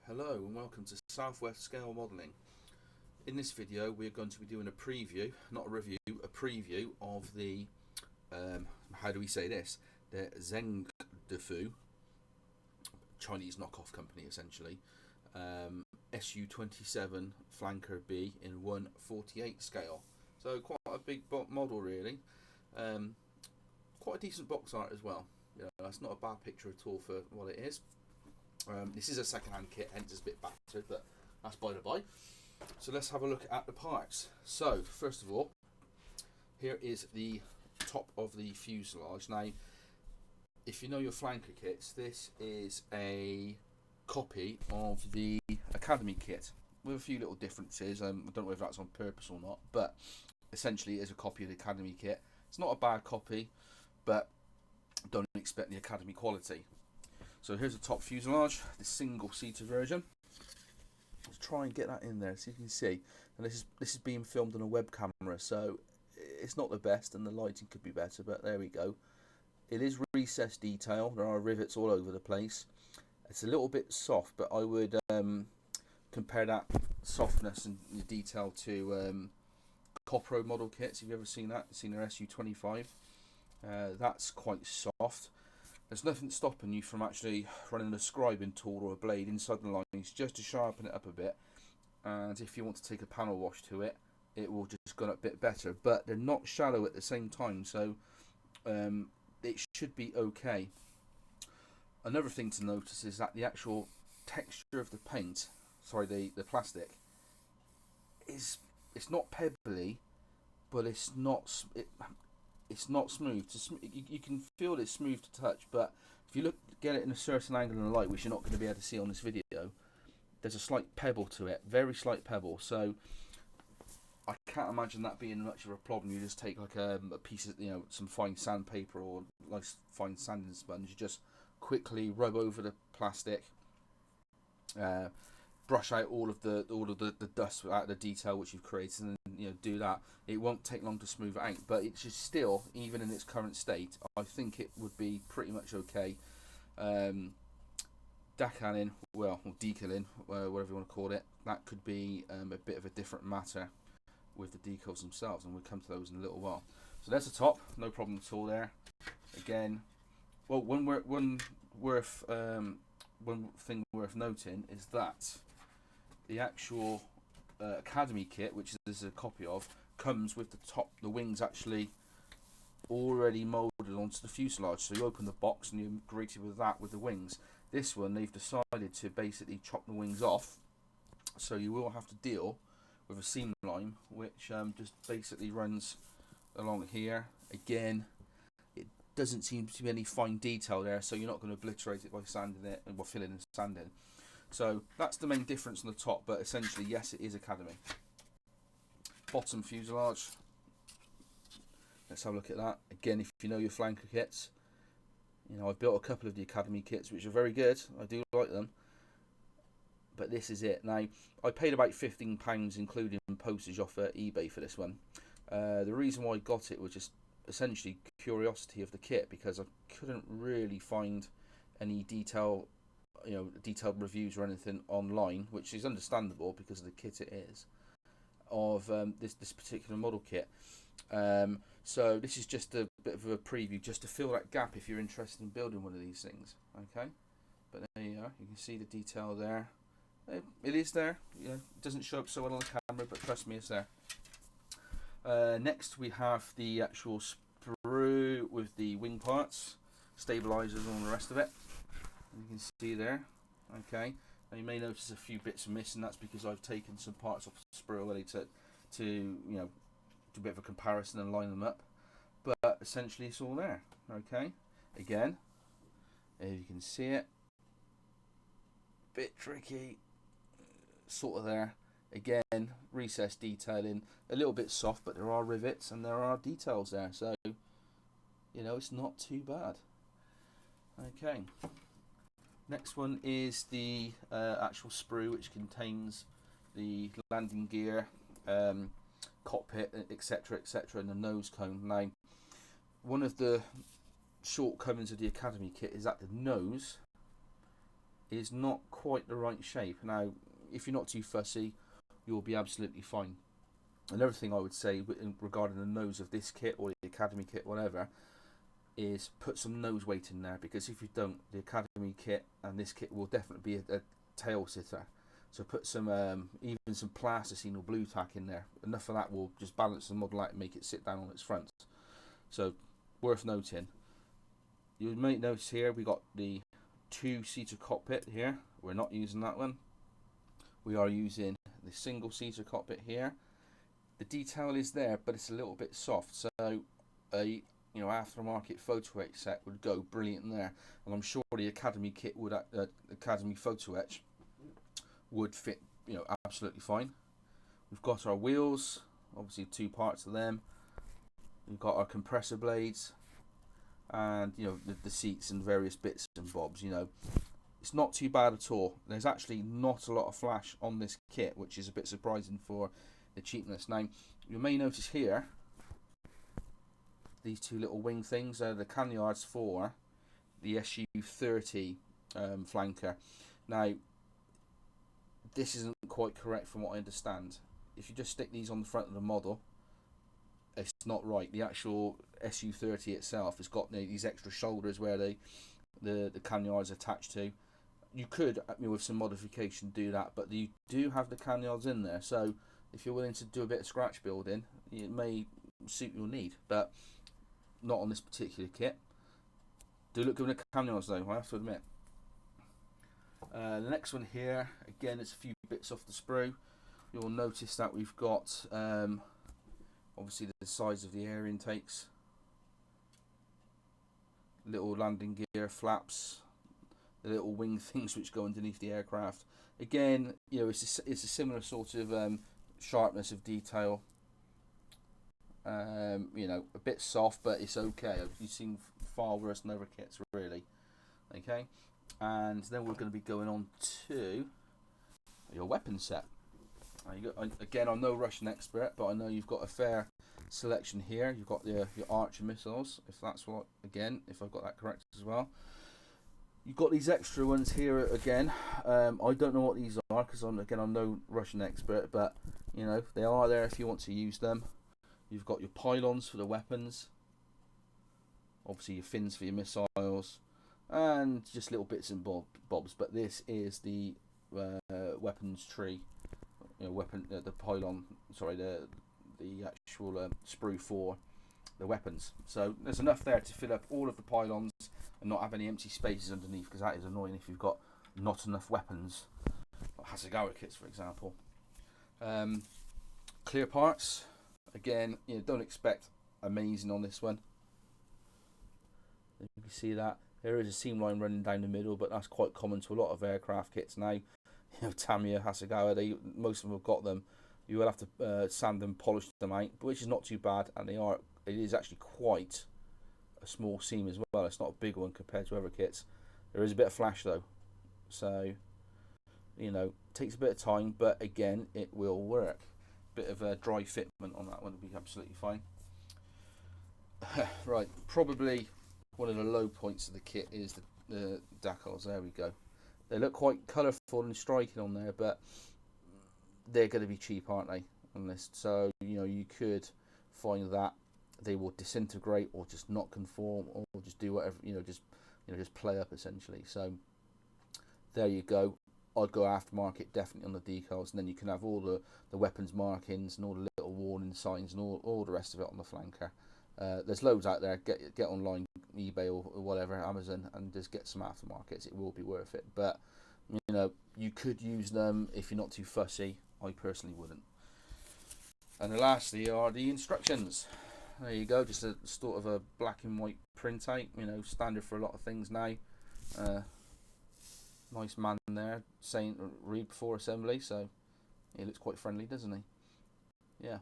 Hello and welcome to Southwest Scale Modelling. In this video we're going to be doing a preview, not a review, a preview of the, how do we say this, the Zhengdefu, Chinese knockoff company essentially, SU27 Flanker B in 1/48 scale. So quite a big model really, quite a decent box art as well. Yeah, that's not a bad picture at all for what it is. This is a second-hand kit, hence it's a bit battered, but that's by the by. So let's have a look at the parts. So first of all, here is the top of the fuselage. Now, if you know your flanker kits, this is a copy of the Academy kit with a few little differences. I don't know if that's on purpose or not, but essentially it is a copy of the Academy kit. It's not a bad copy, but don't expect the Academy quality. So here's the top fuselage, the single-seater version. Let's try and get that in there so you can see. And this is being filmed on a web camera, so it's not the best, and the lighting could be better. But there we go. It is recessed detail. There are rivets all over the place. It's a little bit soft, but I would compare that softness and the detail to Copro model kits. Have you ever seen that? Seen their SU25? That's quite soft. There's nothing stopping you from actually running a scribing tool or a blade inside the lines just to sharpen it up a bit. And if you want to take a panel wash to it, it will just go a bit better. But they're not shallow at the same time, so it should be okay. Another thing to notice is that the actual texture of the paint, sorry, the plastic, it's not pebbly, but it's not smooth. You can feel it's smooth to touch, but if you get it in a certain angle in the light, which you're not going to be able to see on this video, there's a slight pebble to it, very slight pebble. So I can't imagine that being much of a problem. You just take like a piece of, some fine sandpaper or nice fine sanding sponge, you just quickly rub over the plastic, brush out all of the dust out of the detail which you've created, and do that. It won't take long to smooth it out, but it's just still, even in its current state, I think it would be pretty much okay. Decalling, well, or decalling, whatever you want to call it, that could be a bit of a different matter with the decals themselves, and we'll come to those in a little while. So there's the top, no problem at all there. Again, well, one thing worth noting is that the actual Academy kit, which this is a copy of, comes with the wings actually already moulded onto the fuselage. So you open the box and you're greeted with that, with the wings. This one, they've decided to basically chop the wings off, so you will have to deal with a seam line, which just basically runs along here. Again, it doesn't seem to be any fine detail there, so you're not going to obliterate it by sanding it and filling and sanding. So that's the main difference on the top, but essentially, yes, it is Academy. Bottom fuselage. Let's have a look at that. Again, if you know your flanker kits, I've built a couple of the Academy kits, which are very good. I do like them. But this is it. Now, I paid about £15, including postage, off eBay for this one. The reason why I got it was just essentially curiosity of the kit, because I couldn't really find any detailed reviews or anything online, which is understandable because of the kit it is, of this particular model kit. So this is just a bit of a preview, just to fill that gap if you're interested in building one of these things. Okay, but there you are. You can see the detail there. It is there. It doesn't show up so well on the camera, but trust me, it's there. Next we have the actual sprue with the wing parts, stabilizers, and all the rest of it. You can see there. Okay, now you may notice a few bits are missing. That's because I've taken some parts off the sprue already to do a bit of a comparison and line them up. But essentially, it's all there. Okay, again, if you can see it, bit tricky, sort of there. Again, recessed detailing, a little bit soft, but there are rivets and there are details there, so it's not too bad. Okay. Next one is the actual sprue, which contains the landing gear, cockpit, etc., and the nose cone. Now, one of the shortcomings of the Academy kit is that the nose is not quite the right shape. Now, if you're not too fussy, you'll be absolutely fine. Another thing I would say regarding the nose of this kit or the Academy kit, whatever, is put some nose weight in there, because if you don't, the Academy kit and this kit will definitely be a tail sitter. So put some even some plasticine or blue tack in there. Enough of that will just balance the model out and make it sit down on its front. So worth noting. You might notice here we got the 2-seater cockpit here. We're not using that one. We are using the single-seater cockpit here. The detail is there, but it's a little bit soft. So a aftermarket photo etch set would go brilliant in there, and I'm sure the Academy kit would Academy photo etch would fit absolutely fine. We've got our wheels, obviously 2 parts of them. We've got our compressor blades, and the seats and various bits and bobs. It's not too bad at all. There's actually not a lot of flash on this kit, which is a bit surprising for the cheapness. Now, you may notice here these 2 little wing things are the canyards for the SU-30 flanker. Now, this isn't quite correct from what I understand. If you just stick these on the front of the model, it's not right. The actual SU-30 itself has got these extra shoulders where the canyards attached to. You could, with some modification, do that, but you do have the canyards in there. So if you're willing to do a bit of scratch building, it may suit your need, but not on this particular kit. Do look good with the canyards though, I have to admit. The next one here, again, it's a few bits off the sprue. You'll notice that we've got obviously the size of the air intakes, little landing gear flaps, the little wing things which go underneath the aircraft. Again, it's a similar sort of sharpness of detail. A bit soft, but it's okay. You've seen far worse than other kits, really. Okay, and then we're going to be going on to your weapon set. Again, I'm no Russian expert, but I know you've got a fair selection here. You've got your Archer missiles, if I've got that correct as well. You've got these extra ones here again. I don't know what these are, because I'm no Russian expert, but they are there if you want to use them. You've got your pylons for the weapons, obviously your fins for your missiles, and just little bits and bobs. But this is the weapons tree, the pylon. Sorry, the actual sprue for the weapons. So there's enough there to fill up all of the pylons and not have any empty spaces underneath, because that is annoying if you've got not enough weapons. Like Hasegawa kits, for example. Clear parts. Again, don't expect amazing on this one. You can see that there is a seam line running down the middle, but that's quite common to a lot of aircraft kits now. Tamiya, Hasegawa, most of them have got them. You will have to sand them, polish them out, which is not too bad, and it is actually quite a small seam as well. It's not a big one compared to other kits. There is a bit of flash though, so takes a bit of time, but again, it will work. Bit of a dry fitment on that one would be absolutely fine. Right, probably one of the low points of the kit is the decals. There we go. They look quite colourful and striking on there, but they're going to be cheap, aren't they? So you could find that they will disintegrate or just not conform or just do whatever, just play up essentially. So there you go. I'd go aftermarket definitely on the decals, and then you can have all the weapons markings and all the little warning signs and all the rest of it on the flanker. There's loads out there. Get online, eBay or whatever, Amazon, and just get some aftermarkets. It will be worth it. But you could use them if you're not too fussy. I personally wouldn't. And then lastly are the instructions. There you go, just a sort of a black and white printout. Standard for a lot of things now. Nice man there saying read before assembly, so he looks quite friendly, doesn't he? Yeah,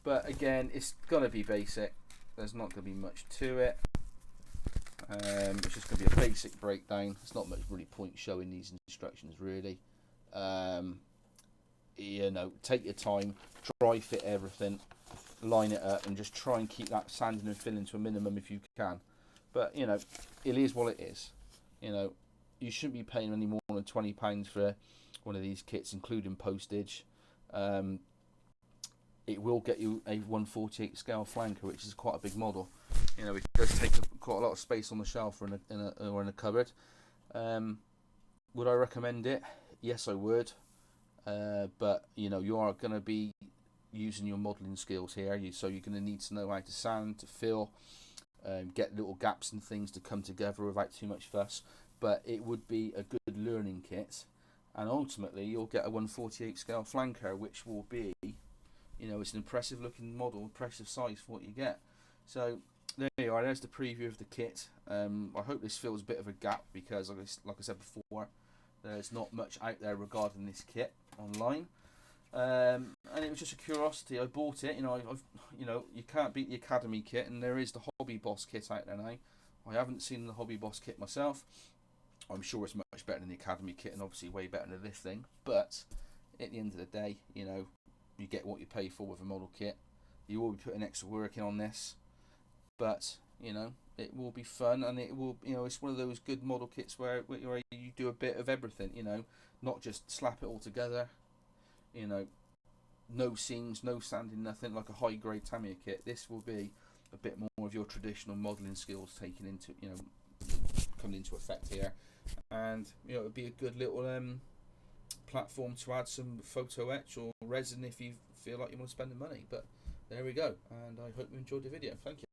but again, it's gonna be basic. There's not gonna be much to it. It's just gonna be a basic breakdown. It's not much really point showing these instructions really. Take your time, dry fit everything, line it up, and just try and keep that sanding and filling to a minimum if you can. But it is what it is. you shouldn't be paying any more than £20 for one of these kits, including postage. It will get you a 1/48 scale flanker, which is quite a big model. You know, it does take quite a lot of space on the shelf or in a cupboard. Would I recommend it? Yes, I would. But you know, you are going to be using your modelling skills here, so you're going to need to know how to sand, to fill, get little gaps and things to come together without too much fuss. But it would be a good learning kit, and ultimately you'll get a 1/48 scale flanker, which will be, you know, it's an impressive looking model, impressive size for what you get. So there you are, there's the preview of the kit. I hope this fills a bit of a gap, because like I said before, there's not much out there regarding this kit online. And it was just a curiosity. I bought it. You know, you can't beat the Academy kit, and there is the Hobby Boss kit out there now. I haven't seen the Hobby Boss kit myself. I'm sure it's much better than the Academy kit, and obviously way better than this thing. But at the end of the day, you know, you get what you pay for with a model kit. You will be putting extra work in on this, but you know, it will be fun, and it will, you know, it's one of those good model kits where you do a bit of everything. You know, not just slap it all together. You know, no seams, no sanding, nothing, like a high grade Tamiya kit. This will be a bit more of your traditional modelling skills taken into, you know, coming into effect here, and you know, it would be a good little platform to add some photo etch or resin if you feel like you want to spend the money. But there we go, and I hope you enjoyed the video. Thank you.